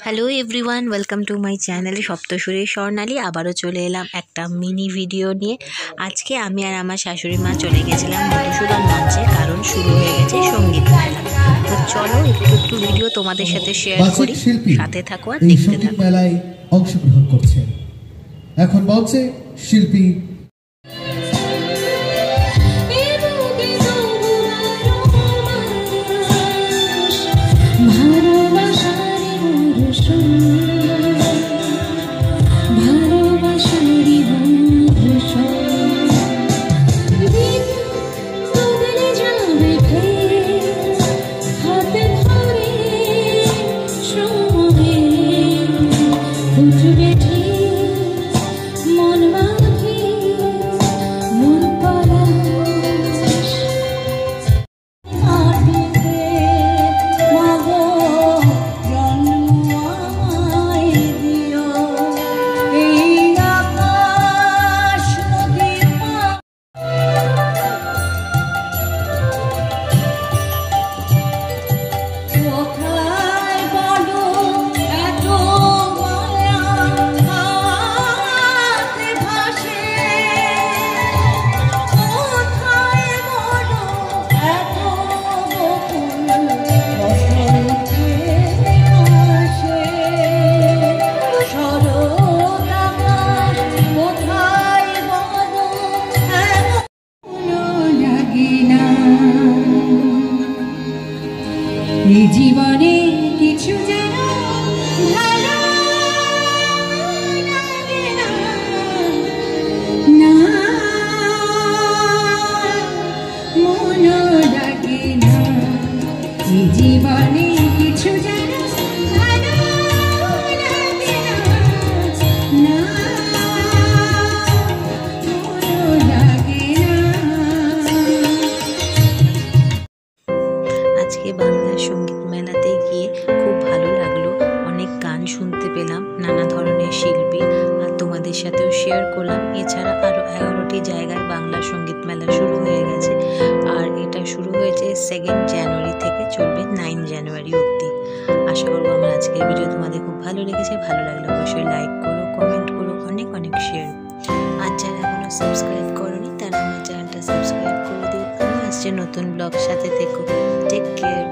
Hello everyone, welcome to my channel Saptasuri Swarnali. আবারও চলে এলাম একটা মিনি ভিডিও নিয়ে। আজকে আমি আর আমার শাশুড়ি মা চলে গেছিলাম মধুসূদন মঞ্চে, কারণ শুরু হয়ে গেছে সঙ্গীত মেলা। তো চলো একটু ভিডিও তোমাদের সাথে শেয়ার করি, সাথে থাকো আর দেখতে থাকো। মেলায় অংশগ্রহণ করছে এখন মঞ্চে শিল্পী জীবনে কিছু যেন ভালো লাগে না, না মন লাগে না, এই জীবনে কিছু যেন ভালো লাগে না, না মন লাগে না। আজকে বাংলা সঙ্গীত মেলাতে গিয়ে খুব ভালো লাগলো, অনেক গান শুনতে পেলাম, নানা ধরনের শিল্পী, আর তোমাদের সাথেও শেয়ার করলাম। এছাড়া আরও 11টি জায়গায় বাংলা সঙ্গীত মেলা শুরু হয়ে গেছে, আর এটা শুরু হয়েছে 2 জানুয়ারি থেকে, চলবে 9 জানুয়ারি অবধি। আশা করবো আমার আজকের ভিডিও তোমাদের খুব ভালো লেগেছে। ভালো লাগলে অবশ্যই লাইক করো, কমেন্ট করো, অনেক অনেক শেয়ার। আর যারা এখনো সাবস্ক্রাইব করোনি তারা আমার চ্যানেলটা সাবস্ক্রাইব করে দিও। আমি আসছে নতুন ব্লগ, সাথে থেকো। Take care.